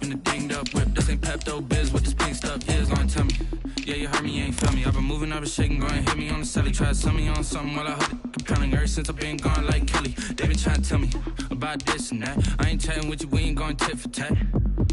in the dinged up whip. This ain't Pepto-Biz, what this pink stuff is, gonna tell me. Yeah, you heard me, you ain't feel me. I've been moving, I've been shaking, go and hit me on the celly. Try to sell me on something while I hold it compelling. Ever since I've been gone like Kelly, they been trying to tell me about this and that. I ain't chatting with you, we ain't going tit for tat.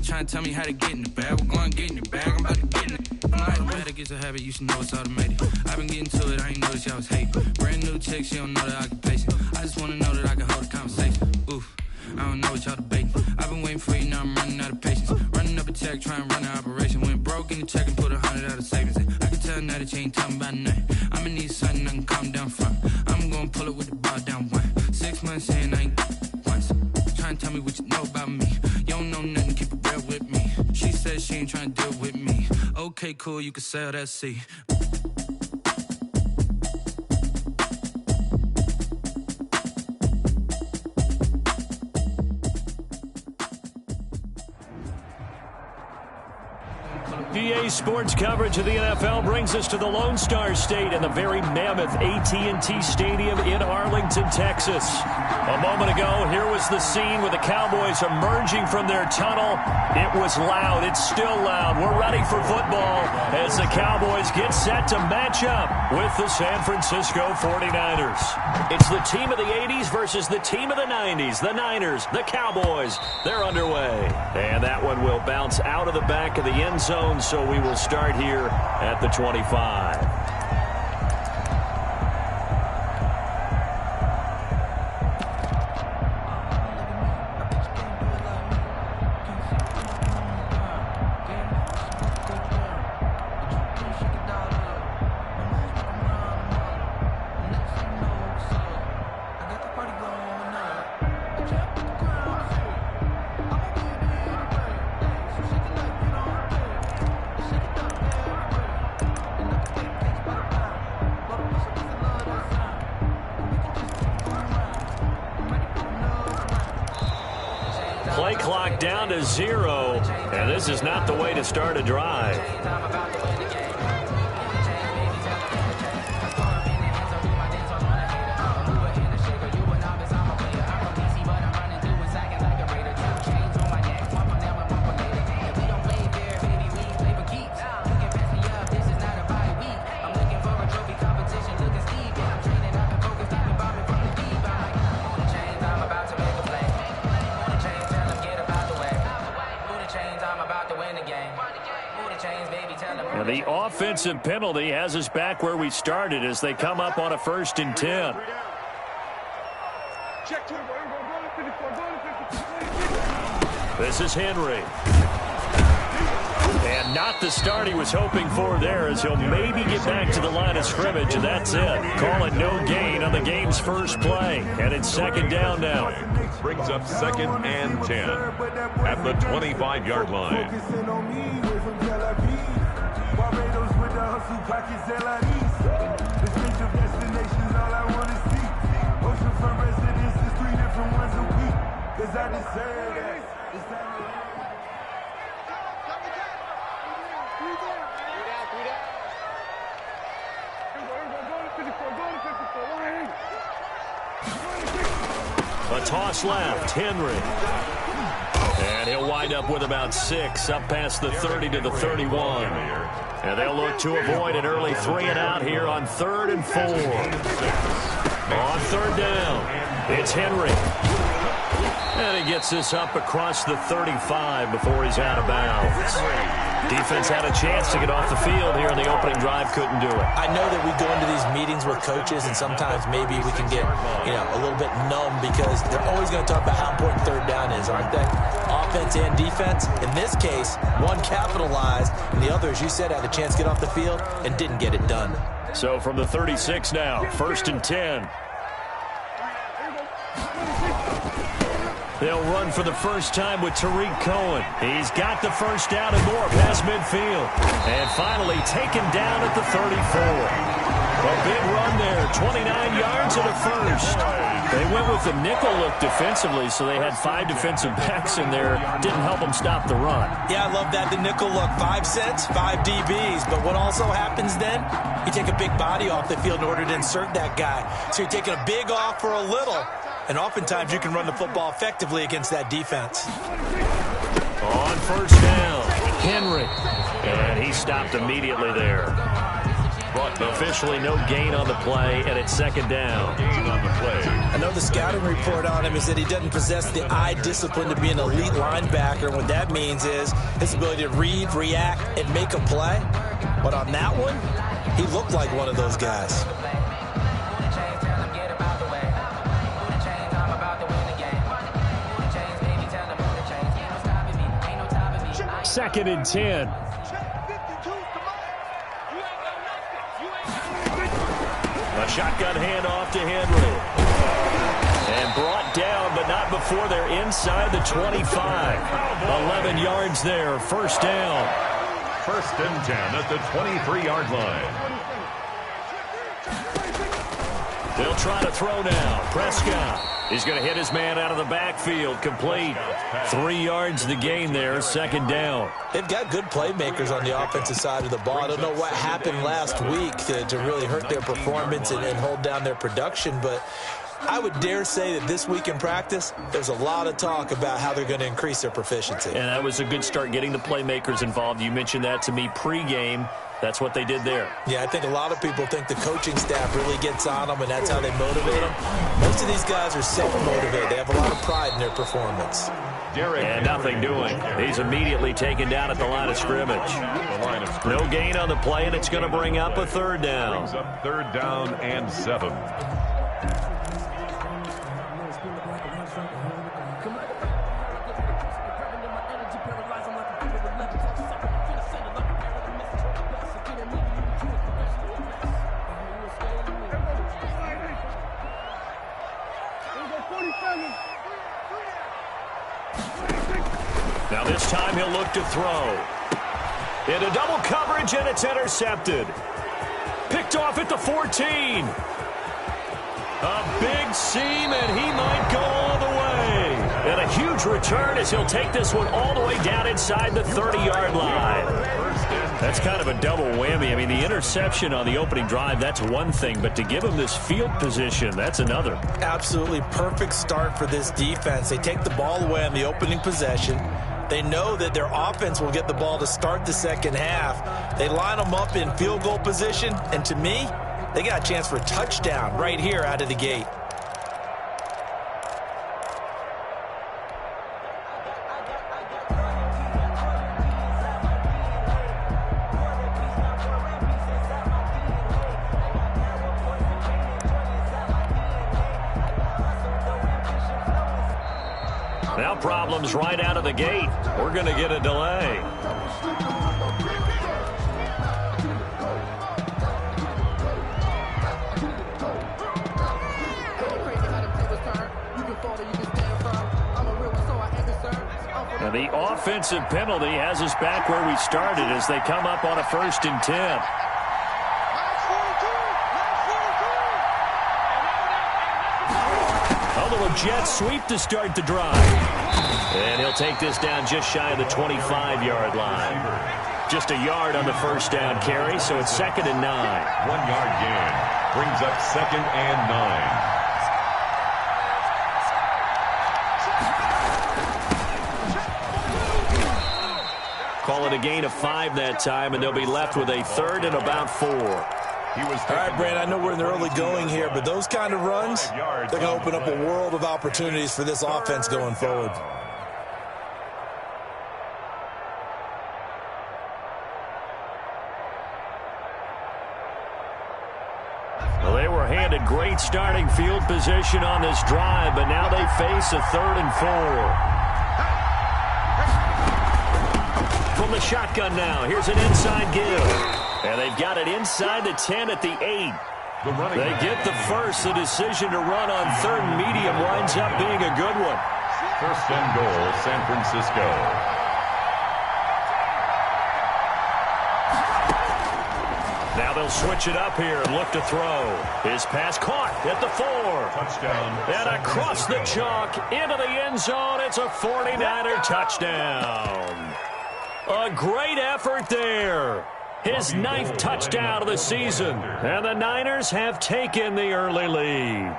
Trying to tell me how to get in the bag, we're going to get in the bag, I'm about to get in it. I'm like, bad, it gets a habit, you should know it's automated. I've been getting to it, I ain't noticed y'all was hating. Brand new chick, she don't know that I can pace it. I just wanna know that I can hold a conversation. Oof, I don't know what y'all debating. I've been waiting for you, now I'm running out of patience. Running up a check, trying to run an operation. Went broke in the check and put 100 out of savings in. I can tell now that you ain't talking about nothing. I'ma need something I can calm down from. I'm gonna pull it with the ball down one. 6 months in, I ain't once. Trying to tell me what you know about me. You don't know nothing, keep it real with me. She said she ain't trying to deal with me. Okay, cool, you can sell that seat. EA Sports coverage of the NFL brings us to the Lone Star State and the very mammoth AT&T Stadium in Arlington, Texas. A moment ago, here was the scene with the Cowboys emerging from their tunnel. It was loud. It's still loud. We're ready for football as the Cowboys get set to match up with the San Francisco 49ers. It's the team of the 80s versus the team of the 90s. The Niners, the Cowboys, they're underway. And that one will bounce out of the back of the end zone. So we will start here at the 25. Play clock down to 0, and this is not the way to start a drive. And the offensive penalty has us back where we started as they come up on a 1st and 10. This is Henry. And not the start he was hoping for there, as he'll maybe get back to the line of scrimmage, and that's it. Call it no gain on the game's first play. And it's 2nd down now. Brings up 2nd and 10 at the 25-yard line. A toss left, Henry. And he'll wind up with about 6, up past the 30 to the 31. And they'll look to avoid an early 3 and out here on 3rd and 4. On 3rd down, it's Henry. And he gets this up across the 35 before he's out of bounds. Defense had a chance to get off the field here in the opening drive, couldn't do it. I know that we go into these meetings with coaches, and sometimes maybe we can get, a little bit numb because they're always going to talk about how important 3rd down is, aren't they? Offense and defense. In this case, one capitalized, and the other, as you said, had a chance to get off the field and didn't get it done. So from the 36 now, 1st and 10. They'll run for the first time with Tariq Cohen. He's got the first down and more past midfield. And finally taken down at the 34. A big run there, 29 yards and a first. They went with the nickel look defensively, so they had 5 defensive backs in there. Didn't help them stop the run. Yeah, I love that, the nickel look. 5 sets, 5 DBs. But what also happens then, you take a big body off the field in order to insert that guy. So you're taking a big off for a little. And oftentimes you can run the football effectively against that defense. On first down. Henry. And he stopped immediately there. Officially no gain on the play, and it's second down. Gain on the play. I know the scouting report on him is that he doesn't possess the eye discipline to be an elite linebacker. And what that means is his ability to read, react, and make a play. But on that one, he looked like one of those guys. Second and 10. A shotgun handoff to Henry. And brought down, but not before they're inside the 25. 11 yards there, first down. First and 10 at the 23-yard line. They'll try to throw now. Prescott. He's going to hit his man out of the backfield. Complete. 3 yards the gain there. Second down. They've got good playmakers on the offensive side of the ball. I don't know what happened last week to really hurt their performance and hold down their production, but I would dare say that this week in practice, there's a lot of talk about how they're going to increase their proficiency. And that was a good start getting the playmakers involved. You mentioned that to me pregame. That's what they did there. Yeah, I think a lot of people think the coaching staff really gets on them, and that's how they motivate them. Most of these guys are self-motivated. They have a lot of pride in their performance. And nothing doing. He's immediately taken down at the line of scrimmage. No gain on the play, and it's going to bring up a third down. Brings up third down and 7. Now this time he'll look to throw. Into double coverage, and it's intercepted. Picked off at the 14. A big seam, and he might go all the way. And a huge return as he'll take this one all the way down inside the 30-yard line. That's kind of a double whammy. I mean, the interception on the opening drive, that's one thing, but to give him this field position, that's another. Absolutely perfect start for this defense. They take the ball away on the opening possession. They know that their offense will get the ball to start the second half. They line them up in field goal position, and to me, they got a chance for a touchdown right here out of the gate. Now problems right out of the gate. We're going to get a delay. Now the offensive penalty has us back where we started as they come up on a 1st and 10. A little jet sweep to start the drive. And he'll take this down just shy of the 25-yard line. Just a yard on the first down carry, so it's 2nd and 9. 1-yard gain. Brings up 2nd and 9. Call it a gain of 5 that time, and they'll be left with a 3rd and about 4. All right, Brand, I know we're in the early going here, but those kind of runs, they're going to open up a world of opportunities for this offense going forward. Well, they were handed great starting field position on this drive, but now they face a 3rd and 4. From the shotgun now, here's an inside give. And they've got it inside the 10 at the 8. They get the first. The decision to run on 3rd and medium winds up being a good one. 1st and goal, San Francisco. Now they'll switch it up here and look to throw. His pass caught at the 4. Touchdown. And across the chalk into the end zone. It's a 49er touchdown. A great effort there. His 9th touchdown of the season. And the Niners have taken the early lead.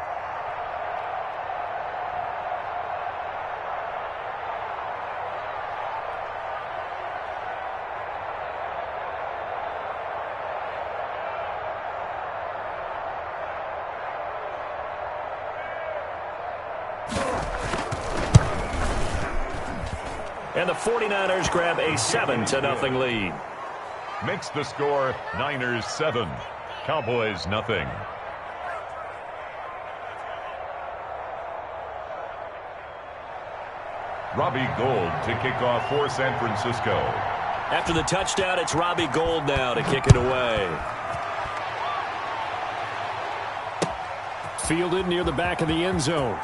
And the 49ers grab a 7-0 lead. Makes the score Niners 7, Cowboys nothing. Robbie Gould to kick off for San Francisco. After the touchdown, it's Robbie Gould now to kick it away. Fielded near the back of the end zone.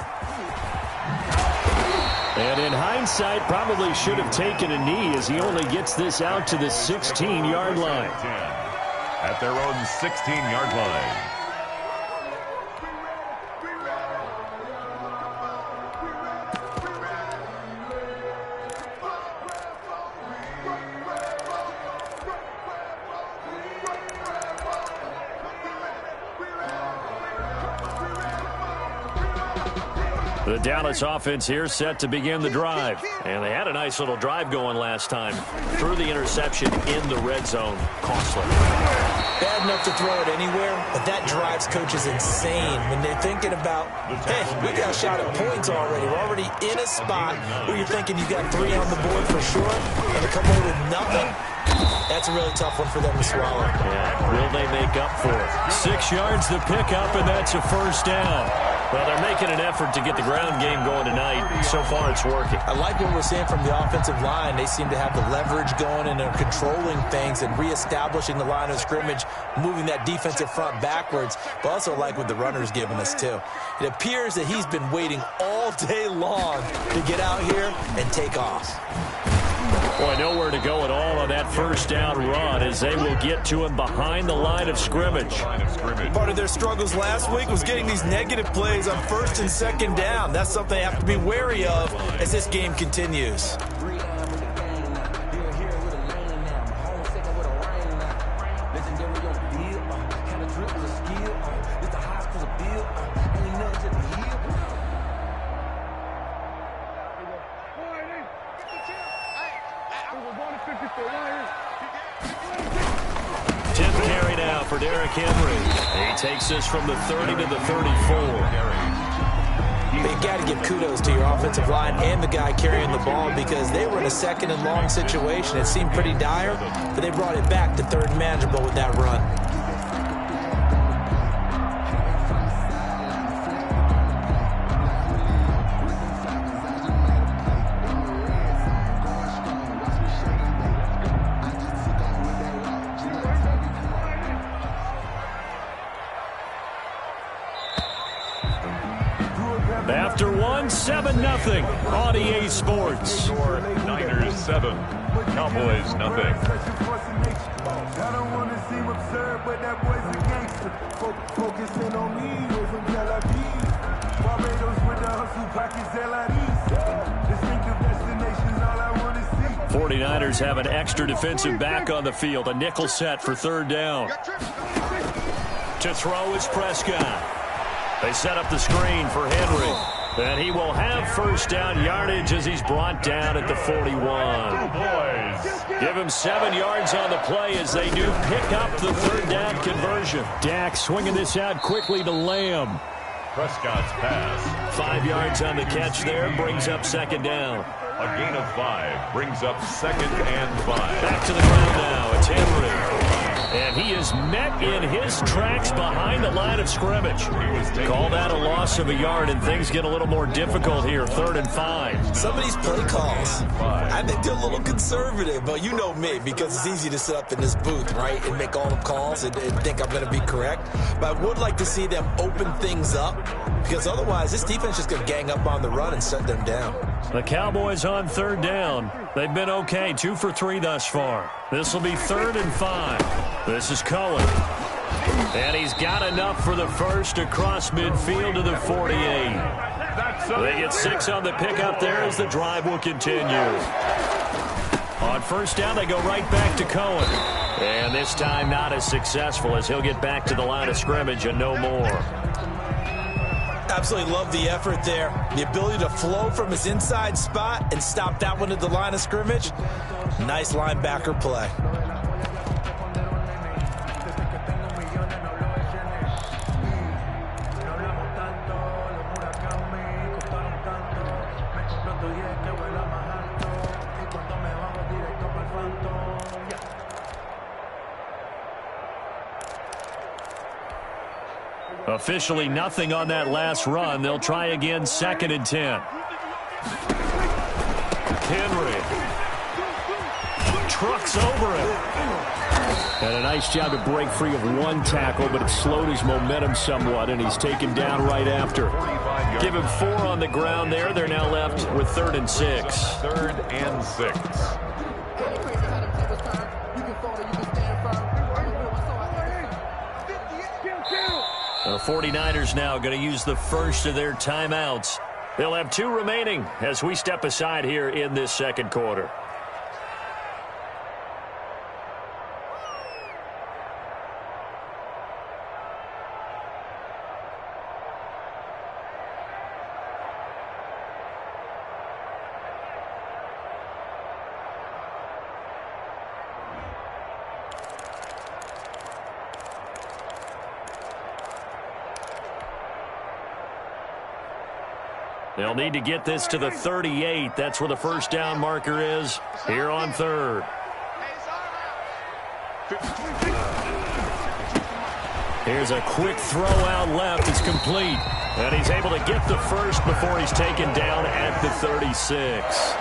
And in hindsight, probably should have taken a knee as he only gets this out to the 16-yard line. At their own 16-yard line. The Dallas offense here set to begin the drive. And they had a nice little drive going last time. Threw the interception in the red zone. Costly. Bad enough to throw it anywhere, but that drives coaches insane when they're thinking about, hey, we got a shot at points already. We're already in a spot where you're thinking you got 3 on the board for sure, and to come away with nothing. That's a really tough one for them to swallow. Yeah, will they make up for it? 6 yards to pick up, and that's a first down. Well, they're making an effort to get the ground game going tonight. So far, it's working. I like what we're seeing from the offensive line. They seem to have the leverage going, and they're controlling things and reestablishing the line of scrimmage, moving that defensive front backwards, but also like what the runner's giving us, too. It appears that he's been waiting all day long to get out here and take off. Boy, nowhere to go at all on that first down run as they will get to him behind the line of scrimmage. Part of their struggles last week was getting these negative plays on first and second down. That's something they have to be wary of as this game continues. For Derrick Henry. He takes this from the 30 to the 34. They've got to give kudos to your offensive line and the guy carrying the ball because they were in a second and long situation. It seemed pretty dire, but they brought it back to third and manageable with that run. After 7-0 on EA Sports. Niners 7, Cowboys nothing. '49ers have an extra defensive back on the field. A nickel set for third down. To throw is Prescott. They set up the screen for Henry. And he will have first down yardage as he's brought down at the 41. Give him 7 yards on the play as they do pick up the third down conversion. Dak swinging this out quickly to Lamb. Prescott's pass. 5 yards on the catch there, brings up second down. A gain of 5 brings up 2nd and 5. Back to the ground now. It's Henry. And he is met in his tracks behind the line of scrimmage. Call that a loss of a yard, and things get a little more difficult here. 3rd and 5. Some of these play calls, I think they're a little conservative, but you know me, because it's easy to sit up in this booth, right, and make all the calls and think I'm going to be correct. But I would like to see them open things up, because otherwise this defense is just going to gang up on the run and shut them down. The Cowboys on third down. They've been okay, 2 for 3 thus far. This will be 3rd and 5. This is Cohen. And he's got enough for the first across midfield to the 48. They get 6 on the pickup there as the drive will continue. On first down, they go right back to Cohen. And this time not as successful as he'll get back to the line of scrimmage and no more. Absolutely love the effort there. The ability to flow from his inside spot and stop that one at the line of scrimmage. Nice linebacker play. Officially nothing on that last run. They'll try again, 2nd and 10. Henry trucks over him. And a nice job to break free of one tackle, but it slowed his momentum somewhat, and he's taken down right after. Give him 4 on the ground there. They're now left with 3rd and 6. 3rd and 6. The 49ers now going to use the first of their timeouts. They'll have 2 remaining as we step aside here in this second quarter. They'll need to get this to the 38. That's where the first down marker is here on 3rd. Here's a quick throw out left. It's complete. And he's able to get the first before he's taken down at the 36.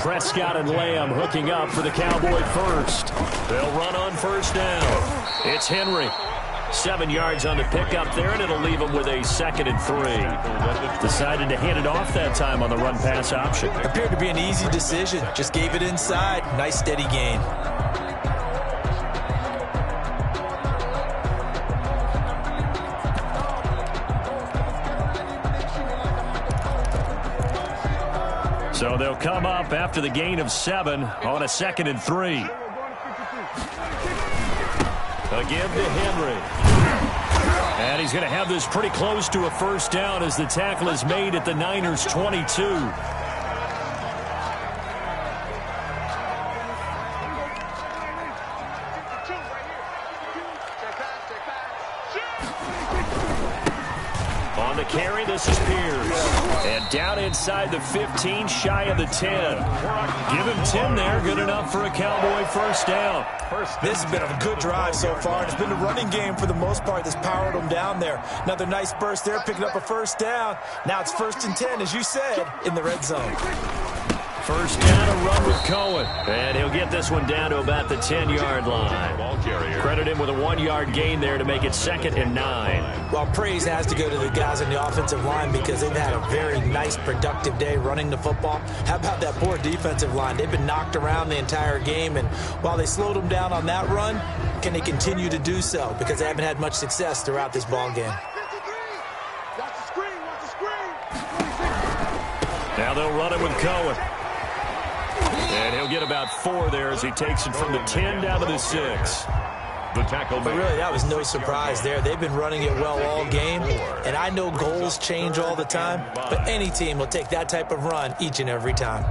Prescott and Lamb hooking up for the Cowboy first. They'll run on first down. It's Henry. 7 yards on the pickup there, and it'll leave him with a 2nd and 3. Decided to hand it off that time on the run-pass option. Appeared to be an easy decision. Just gave it inside. Nice, steady gain. So they'll come up after the gain of 7 on a 2nd and 3. A give to Henry. And he's going to have this pretty close to a first down as the tackle is made at the Niners' 22. On the carry, this is Pierce. And down inside the 15, shy of the 10. Give him 10 there, good enough for a Cowboy first down. This has been a good drive so far. It's been the running game for the most part that's powered them down there. Another nice burst there, picking up a first down. Now it's 1st and 10, as you said, in the red zone. First down, a run with Cohen. And he'll get this one down to about the 10-yard line. Credit him with a 1-yard gain there to make it 2nd and 9. Well, praise has to go to the guys on the offensive line because they've had a very nice, productive day running the football. How about that poor defensive line? They've been knocked around the entire game, and while they slowed them down on that run, can they continue to do so? Because they haven't had much success throughout this ball game. Now they'll run it with Cohen. And he'll get about 4 there as he takes it from the 10 down to the 6. The tackle. But really, that was no surprise there. They've been running it well all game. And I know goals change all the time, but any team will take that type of run each and every time.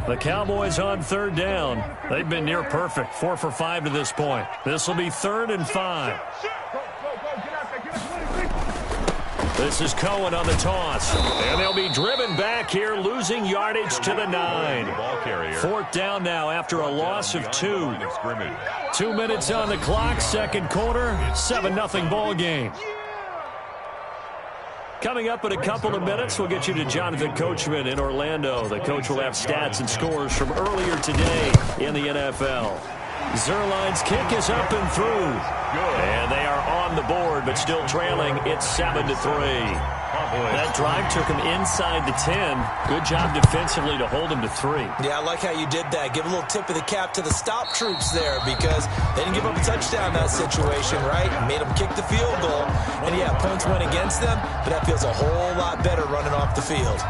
The Cowboys on 3rd down. They've been near perfect, 4 for 5 to this point. This will be 3rd and 5. This is Cohen on the toss. And they'll be driven back here, losing yardage to the 9. 4th down now after a loss of 2. 2 minutes on the clock, second quarter, 7-0 ball game. Coming up in a couple of minutes, we'll get you to Jonathan Coachman in Orlando. The coach will have stats and scores from earlier today in the NFL. Zuerlein's kick is up and through. And they are on the board, but still trailing. It's 7-3. That drive took him inside the 10. Good job defensively to hold him to 3. Yeah, I like how you did that. Give a little tip of the cap to the stop troops there because they didn't give up a touchdown in that situation, right? Made them kick the field goal. And, yeah, points went against them, but that feels a whole lot better running off the field.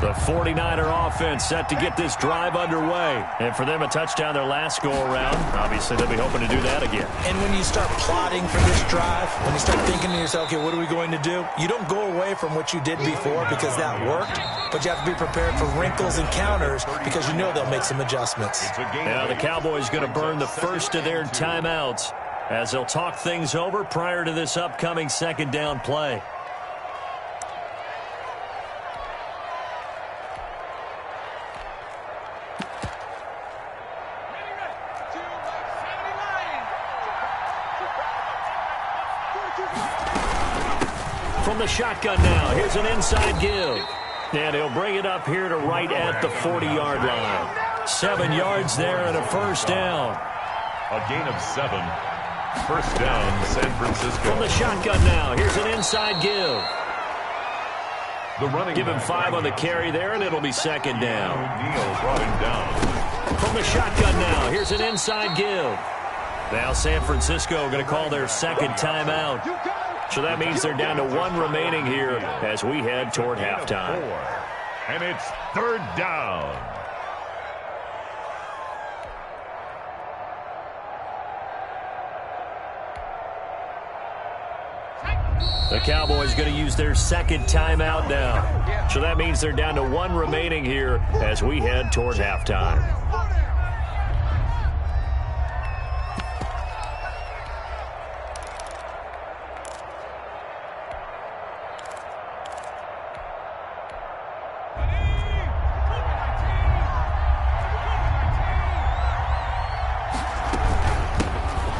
The The 49er offense set to get this drive underway. And for them, a touchdown their last go-around. Obviously, they'll be hoping to do that again. And when you start plotting for this drive, when you start thinking to yourself, okay, what are we going to do? You don't go away from what you did before because that worked, but you have to be prepared for wrinkles and counters because you know they'll make some adjustments. Now the Cowboys going to burn the first of their timeouts as they'll talk things over prior to this upcoming second down play. From the shotgun now, here's an inside give. And he'll bring it up here to right at the 40-yard line. 7 yards there and a first down. A gain of 7. First down, San Francisco. From the shotgun now, here's an inside give. Give him 5 on the carry there, and it'll be second down. Neal brought him down. From the shotgun now, here's an inside give. Now San Francisco going to call their second timeout. So that means they're down to 1 remaining here as we head toward halftime. And it's third down. The Cowboys going to use their second timeout now. So that means they're down to 1 remaining here as we head toward halftime.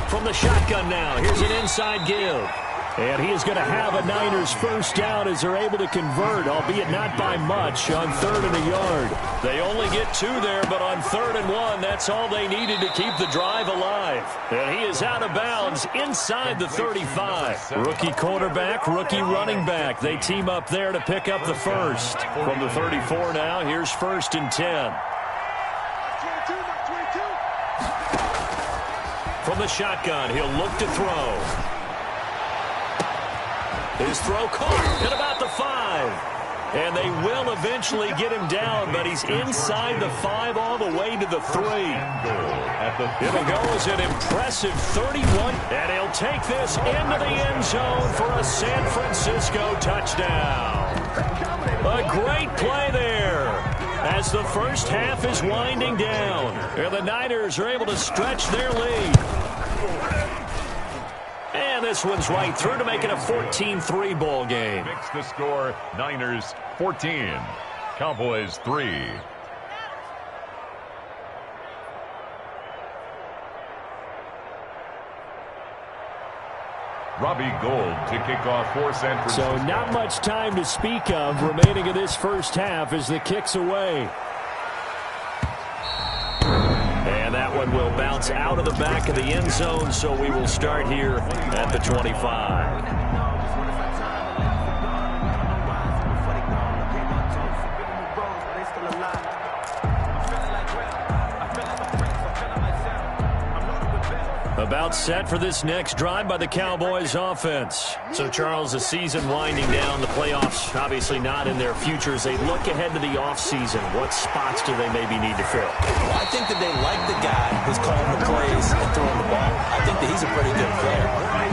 From the shotgun now, here's an inside give. And he is going to have a Niners first down as they're able to convert, albeit not by much, on 3rd and a yard. They only get 2 there, but on 3rd and 1, that's all they needed to keep the drive alive. And he is out of bounds inside the 35. Rookie quarterback, rookie running back. They team up there to pick up the first. From the 34 now, here's 1st and 10. From the shotgun, he'll look to throw. His throw caught at about the 5. And they will eventually get him down, but he's inside the 5 all the way to the 3. It'll go as an impressive 31. And he'll take this into the end zone for a San Francisco touchdown. A great play there as the first half is winding down. And the Niners are able to stretch their lead. And this one's right through to make it a 14-3 ball game. Fix the score, Niners 14, Cowboys 3. Robbie Gould to kick off for San Francisco. So not much time to speak of remaining in this first half as the kick's away. And that one will bounce out of the back of the end zone, so we will start here at the 25. About set for this next drive by the Cowboys offense. So, Charles, the season winding down, the playoffs obviously not in their future. As they look ahead to the offseason, what spots do they maybe need to fill? Well, I think that they like the guy who's calling the plays and throwing the ball. I think that he's a pretty good player.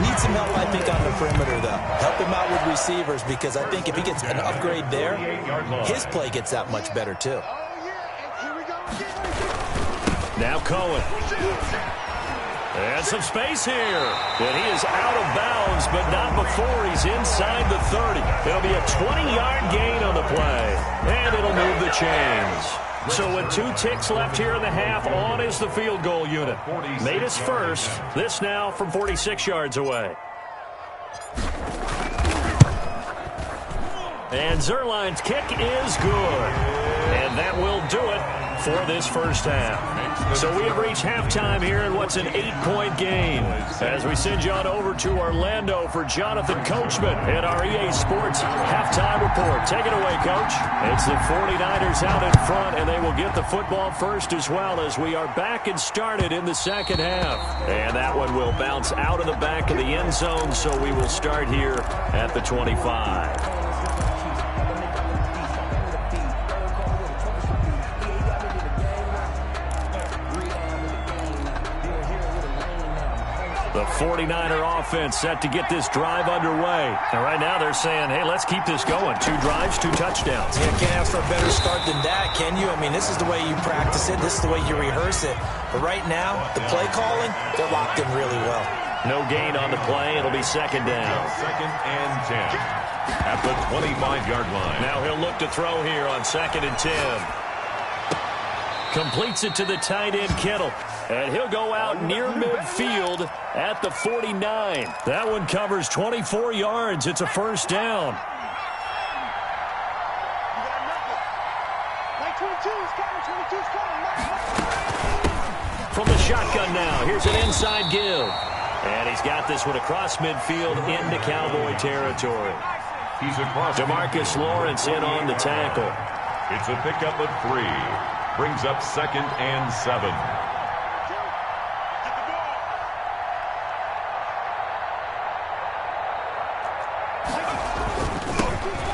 Needs some help, I think, on the perimeter, though. Help him out with receivers, because I think if he gets an upgrade there, his play gets that much better, too. Now Cohen. And some space here. And he is out of bounds, but not before he's inside the 30. It'll be a 20-yard gain on the play. And it'll move the chains. So with 2 ticks left here in the half, on is the field goal unit. Made his first. This now from 46 yards away. And Zerline's kick is good. And that will do it for this first half. So we have reached halftime here in what's an 8-point game. As we send you on over to Orlando for Jonathan Coachman at our EA Sports halftime report. Take it away, Coach. It's the 49ers out in front, and they will get the football first as well as we are back and started in the second half. And that one will bounce out of the back of the end zone, so we will start here at the 25. 49er offense set to get this drive underway. And right now they're saying, hey, let's keep this going. 2 drives, 2 touchdowns. Yeah, can't ask for a better start than that, can you? I mean, this is the way you practice it. This is the way you rehearse it. But right now, the play calling, they're locked in really well. No gain on the play. It'll be second down. Second and 10 at the 25-yard line. Now he'll look to throw here on 2nd and 10. Completes it to the tight end, Kittle. And he'll go out near midfield at the 49. That one covers 24 yards. It's a first down. From the shotgun now, here's an inside give. And he's got this one across midfield into Cowboy territory. He's across. DeMarcus Lawrence in on the tackle. It's a pickup of 3. Brings up 2nd and 7.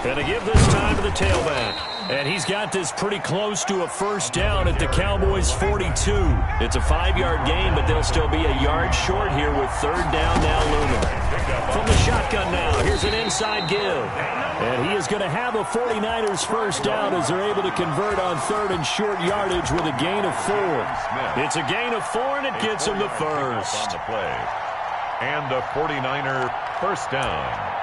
Gonna give this time to the tailback. And he's got this pretty close to a first down at the Cowboys' 42. It's a 5-yard gain, but they'll still be a yard short here with 3rd down now looming. From the shotgun now, here's an inside give. And he is going to have a 49ers first down as they're able to convert on 3rd and short yardage with a gain of 4. It's a gain of 4, and it gets him the first. On the play. And a 49er first down.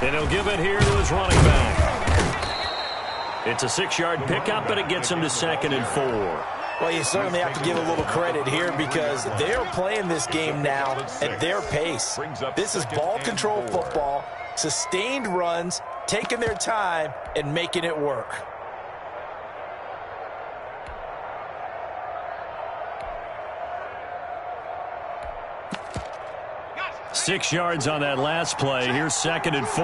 And he'll give it here to his running back. It's a 6-yard pickup, but it gets him to 2nd and 4. Well, you certainly have to give a little credit here because they're playing this game now at their pace. This is ball control football, sustained runs, taking their time, and making it work. Six yards on that last play. Here's 2nd and 4.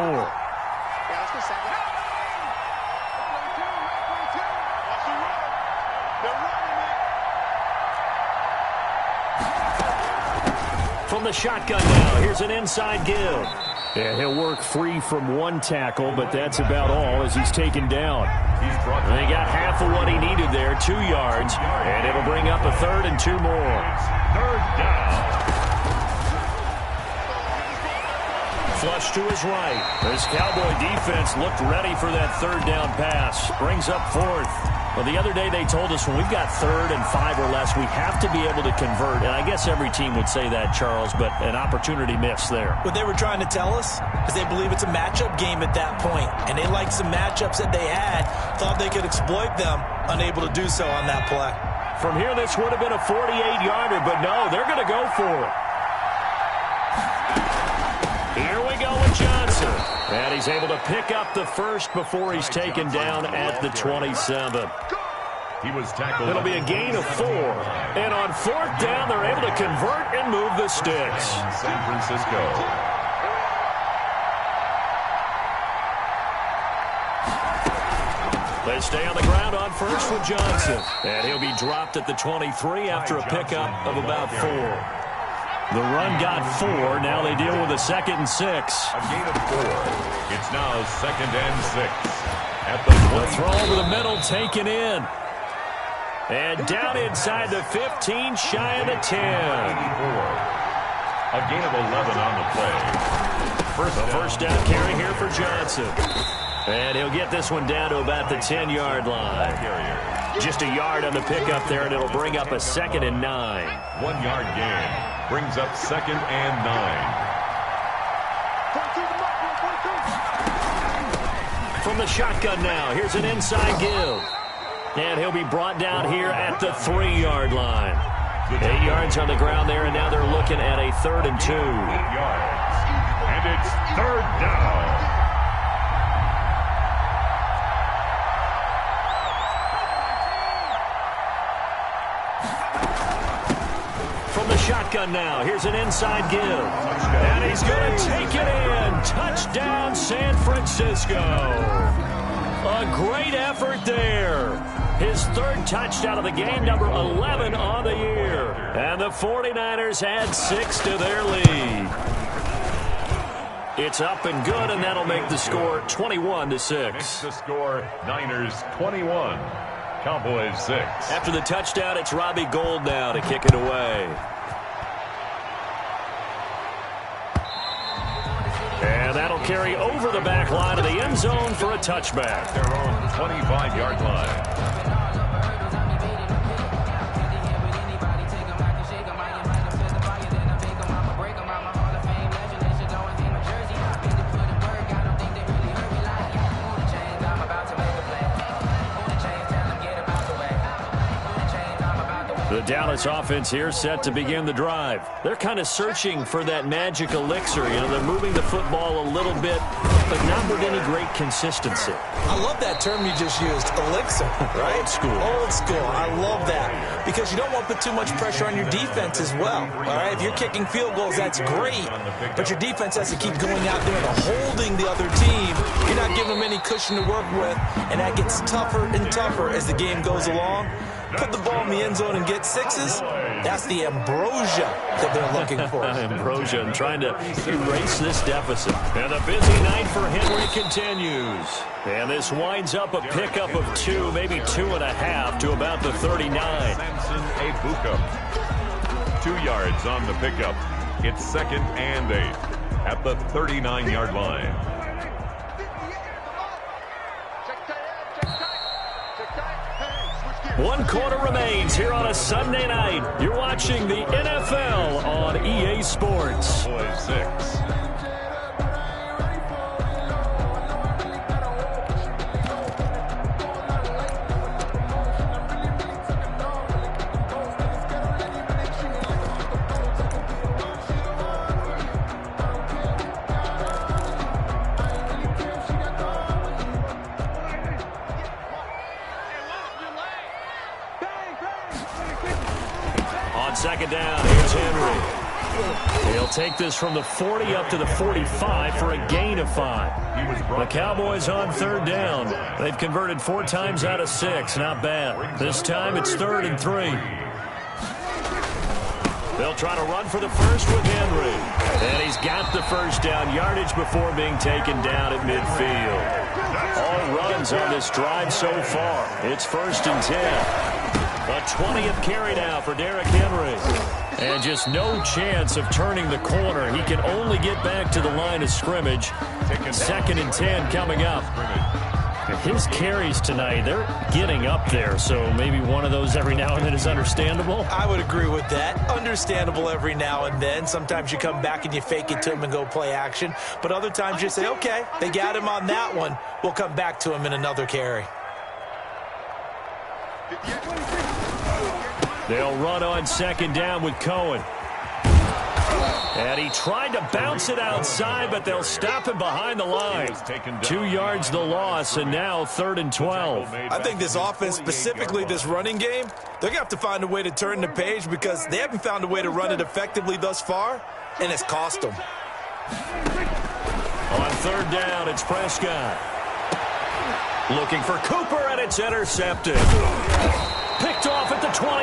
From the shotgun now, here's an inside give. And he'll work free from 1 tackle, but that's about all as he's taken down. And he got half of what he needed there, 2 yards, and it'll bring up a 3rd and 2 more. 3rd down. Flush to his right. This Cowboy defense looked ready for that 3rd down pass. Brings up 4th. Well, the other day they told us when we've got 3rd and 5 or less, we have to be able to convert. And I guess every team would say that, Charles, but an opportunity missed there. What they were trying to tell us is they believe it's a matchup game at that point. And they liked some matchups that they had, thought they could exploit them, unable to do so on that play. From here, this would have been a 48-yarder, but no, they're going to go for it. Here we go with Johnson. And he's able to pick up the first before he's taken down at the 27. He was tackled. It'll be a gain of 4. And on 4th down, they're able to convert and move the sticks. San Francisco. They stay on the ground on first with Johnson. And he'll be dropped at the 23 after a pickup of about 4. The run got 4. Now they deal with a 2nd and 6. A gain of 4. It's now 2nd and 6. At the 20. The throw over the middle taken in. And down inside the 15, shy of the 10. A gain of 11 on the play. First down carry here for Johnson. And he'll get this one down to about the 10-yard line. Just a yard on the pickup there, and it'll bring up a 2nd and 9. 1 yard gain. Brings up 2nd and 9. From the shotgun now, here's an inside give. And he'll be brought down here at the 3-yard line. 8 yards on the ground there, and now they're looking at a 3rd and 2. 8 yards. And it's 3rd down. Shotgun now. Here's an inside give. And he's going to take it in. Touchdown, San Francisco. A great effort there. his third touchdown of the game, number 11 on the year. And the 49ers add 6 to their lead. It's up and good, and that'll make the score 21-6. Makes the score Niners 21, Cowboys 6. After the touchdown, it's Robbie Gould now to kick it away. And that'll carry over the back line of the end zone for a touchback. Their own 25-yard line. The Dallas offense here set to begin the drive. They're kind of searching for that magic elixir. You know, they're moving the football a little bit, but not with any great consistency. I love that term you just used, elixir, right? Old school. Old school. I love that because you don't want to put too much pressure on your defense as well, all right? If you're kicking field goals, that's great, but your defense has to keep going out there and holding the other team. You're not giving them any cushion to work with, and that gets tougher and tougher as the game goes along. Put the ball in the end zone and get 6s. That's the ambrosia that they're looking for. Ambrosia and trying to erase this deficit. And a busy night for Henry continues. And this winds up a pickup of 2, maybe 2.5 to about the 39. Samson Ebuka. 2 yards on the pickup. It's 2nd and 8 at the 39-yard line. One quarter remains here on a Sunday night. You're watching the NFL on EA Sports. Boys 6. Second down, here's Henry. He'll take this from the 40 up to the 45 for a gain of 5. The Cowboys on 3rd down. They've converted 4 times out of 6. Not bad. This time it's 3rd and 3. They'll try to run for the first with Henry. And he's got the first down yardage before being taken down at midfield. All runs on this drive so far. It's 1st and 10. A 20th carry now for Derrick Henry. And just no chance of turning the corner. He can only get back to the line of scrimmage. 2nd and 10 coming up. His carries tonight, they're getting up there, so maybe one of those every now and then is understandable. I would agree with that. Understandable every now and then. Sometimes you come back and you fake it to him and go play action. But other times you say, okay, they got him on that one. We'll come back to him in another carry. They'll run on 2nd down with Cohen. And he tried to bounce it outside, but they'll stop him behind the line. 2 yards the loss, and now 3rd and 12. I think this offense, specifically this running game, they're going to have to find a way to turn the page because they haven't found a way to run it effectively thus far, and it's cost them. On 3rd down, it's Prescott. Looking for Cooper, and it's intercepted. Picked off at the 28,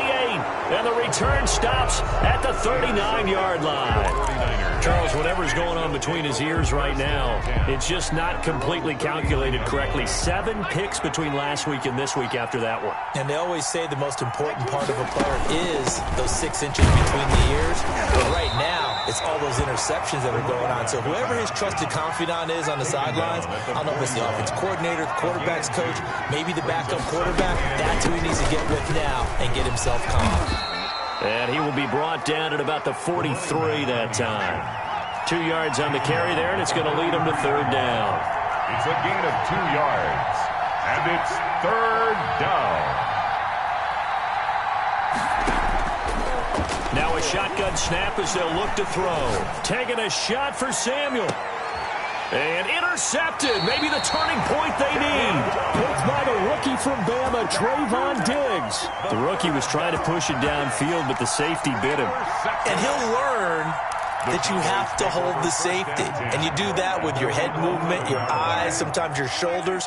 and the return stops at the 39-yard line. Charles, whatever's going on between his ears right now, it's just not completely calculated correctly. 7 picks between last week and this week after that one. And they always say the most important part of a player is those 6 inches between the ears. But right now, it's all those interceptions that are going on. So whoever his trusted confidant is on the sidelines, I don't know if it's the offense coordinator, the quarterback's coach, maybe the backup quarterback, that's who he needs to get with now and get himself calm. And he will be brought down at about the 43 that time. 2 yards on the carry there, and it's going to lead him to 3rd down. It's a gain of 2 yards, and it's 3rd down. Now a shotgun snap as they'll look to throw. Taking a shot for Samuel. And intercepted. Maybe the turning point they need. Picked by the rookie from Bama, Trayvon Diggs. The rookie was trying to push it downfield, but the safety bit him. And he'll learn that you have to hold the safety. And you do that with your head movement, your eyes, sometimes your shoulders.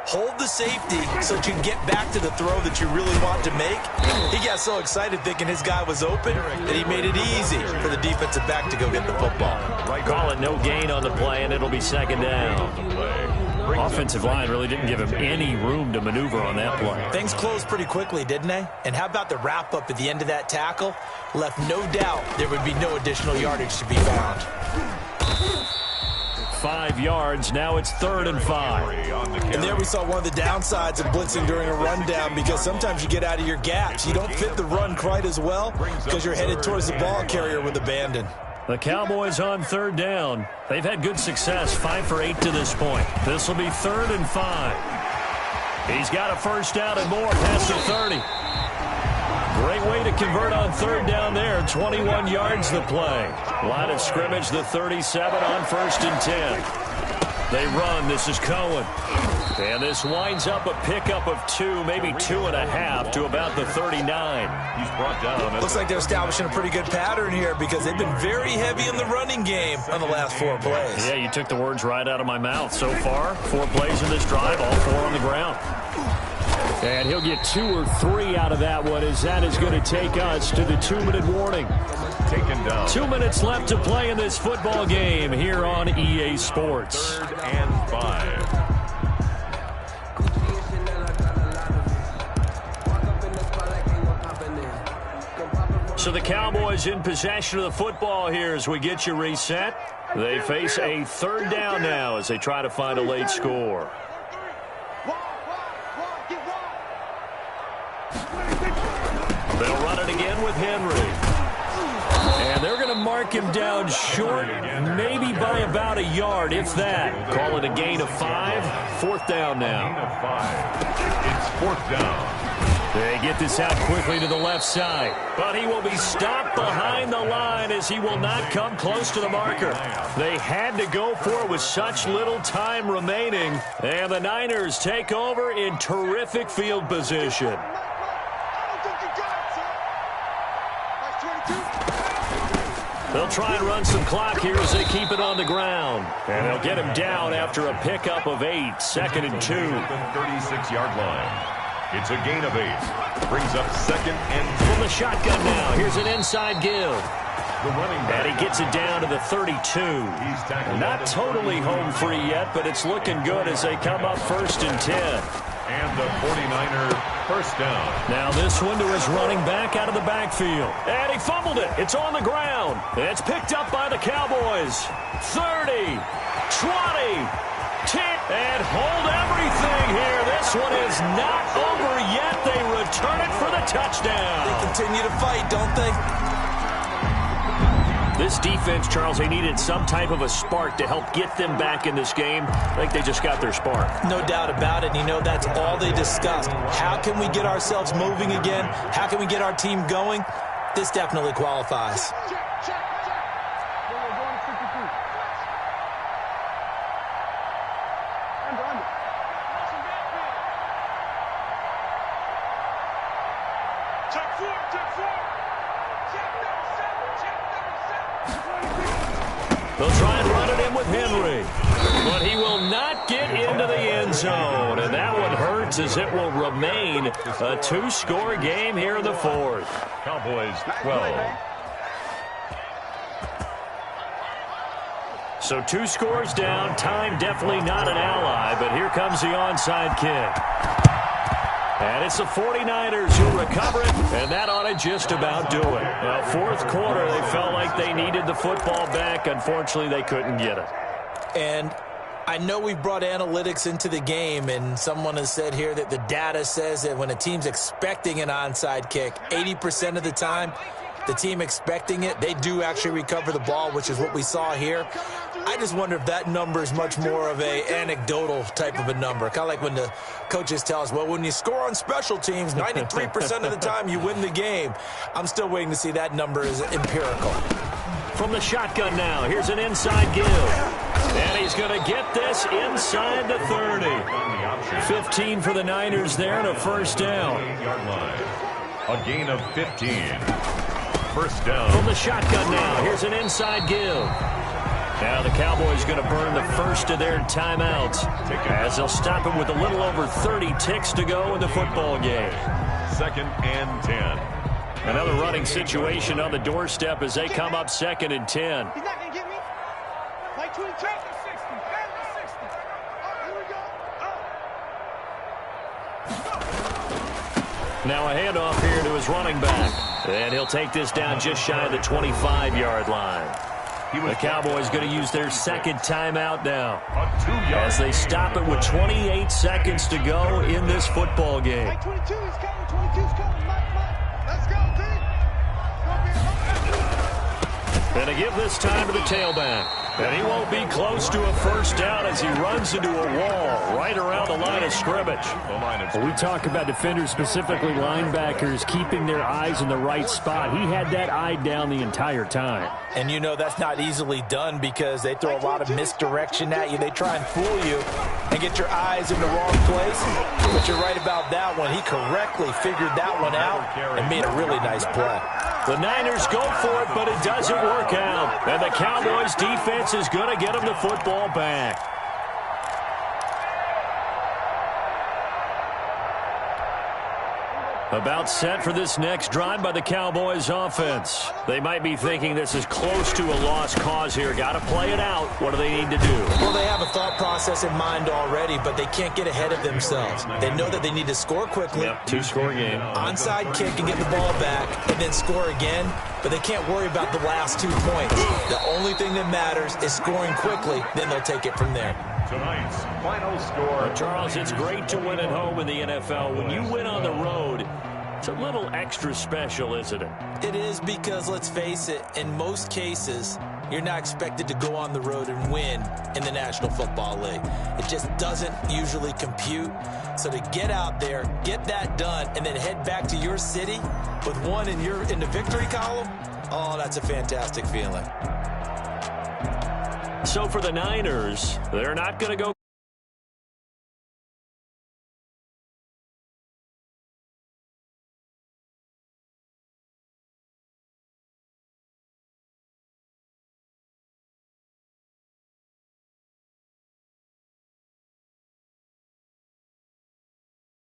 hold the safety so that you can get back to the throw that you really want to make. He got so excited thinking his guy was open that he made it easy for the defensive back to go get the football. Call it no gain on the play, and it'll be second down. Offensive line really didn't give him any room to maneuver on that play. Things closed pretty quickly, didn't they? And how about the wrap-up at the end of that tackle? Left no doubt there would be no additional yardage to be found. 5 yards. Now it's 3rd and 5. And there we saw one of the downsides of blitzing during a rundown, because sometimes you get out of your gaps. You don't fit the run quite as well because you're headed towards the ball carrier with abandon. The Cowboys on 3rd down. They've had good success, 5 for 8 to this point. This will be 3rd and 5. He's got a first down and more past the 30. Great way to convert on 3rd down there. 21 yards the play. Line of scrimmage, the 37 on 1st and 10. They run. This is Cohen. And this winds up a pickup of 2, maybe 2.5 to about the 39. He's brought down. Looks like they're establishing a pretty good pattern here, because they've been very heavy in the running game on the last 4 plays. Yeah, you took the words right out of my mouth. So far, 4 plays in this drive, all 4 on the ground. And he'll get 2 or 3 out of that one, as that is going to take us to the 2-minute warning. Taken down. 2 minutes left to play in this football game here on EA Sports. 3rd and 5. So the Cowboys in possession of the football here as we get you reset. They face a 3rd down now as they try to find a late score. They'll run it again with Henry. And they're going to mark him down short, maybe by about a yard, if that. Call it a gain of 5. 4th down now. Gain of 5. It's 4th down. They get this out quickly to the left side. But he will be stopped behind the line as he will not come close to the marker. They had to go for it with such little time remaining. And the Niners take over in terrific field position. They'll try and run some clock here as they keep it on the ground. And they'll get him down after a pickup of 8. 2nd and 2. The 36-yard line. It's a gain of 8. Brings up 2nd and 2. From the shotgun now. Here's an inside give. The running back. And he gets it down to the 32. He's tackled. Not totally home free yet, but it's looking good as they come up 1st and 10. And the 49er first down. Now this one to his running back out of the backfield. And he fumbled it. It's on the ground. It's picked up by the Cowboys. 30, 20, 10, and hold everything here. This one is not over yet. They return it for the touchdown. They continue to fight, don't they? This defense, Charles, they needed some type of a spark to help get them back in this game. I think they just got their spark. No doubt about it. And you know, that's all they discussed. How can we get ourselves moving again? How can we get our team going? This definitely qualifies. They'll try and run it in with Henry. But he will not get into the end zone. And that one hurts as it will remain a 2-score game here in the 4th. Cowboys 12. So 2 scores down. Time definitely not an ally. But here comes the onside kick. And it's the 49ers who recover it, and that ought to just about do it. Well, 4th quarter, they felt like they needed the football back. Unfortunately, they couldn't get it. And I know we've brought analytics into the game, and someone has said here that the data says that when a team's expecting an onside kick, 80% of the time, the team expecting it, they do actually recover the ball, which is what we saw here. I just wonder if that number is much more of a anecdotal type of a number. Kind of like when the coaches tell us, well, when you score on special teams, 93% of the time you win the game. I'm still waiting to see that number is empirical. From the shotgun now, here's an inside give. And he's going to get this inside the 30. 15 for the Niners there and a first down. A gain of 15. First down. From the shotgun now, here's an inside give. Now the Cowboys going to burn the first of their timeouts as they'll stop it with a little over 30 ticks to go in the football game. 2nd and 10. Another running situation on the doorstep as they come up 2nd and 10. He's not going to get me. Like 22. 60. Here we go. Now a handoff here to his running back. And he'll take this down just shy of the 25-yard line. The Cowboys going to use their 2nd timeout now as they stop it with 28 seconds to go in this football game. Like 22 is coming. 22 is coming. Let's go, team. And to give this time to the tailback. And he won't be close to a first down as he runs into a wall right around the line of scrimmage. Well, we talk about defenders, specifically linebackers, keeping their eyes in the right spot. He had that eye down the entire time. And you know that's not easily done because they throw a lot of misdirection at you. They try and fool you and get your eyes in the wrong place. But you're right about that one. He correctly figured that one out and made a really nice play. The Niners go for it, but it doesn't work out. And the Cowboys defense is going to get them the football back. About set for this next drive by the Cowboys offense. They might be thinking this is close to a lost cause here. Got to play it out. What do they need to do? Well, they have a thought process in mind already, but they can't get ahead of themselves. They know that they need to score quickly. Yep, 2-score game. Onside kick and get the ball back and then score again, but they can't worry about the last 2 points. The only thing that matters is scoring quickly, then they'll take it from there. Tonight's final score. Charles, it's great to win at home in the NFL. When you win on the road, it's a little extra special, isn't it? It is because, let's face it, in most cases, you're not expected to go on the road and win in the National Football League. It just doesn't usually compute. So to get out there, get that done, and then head back to your city with one in the victory column, oh, that's a fantastic feeling. So for the Niners, they're not going to go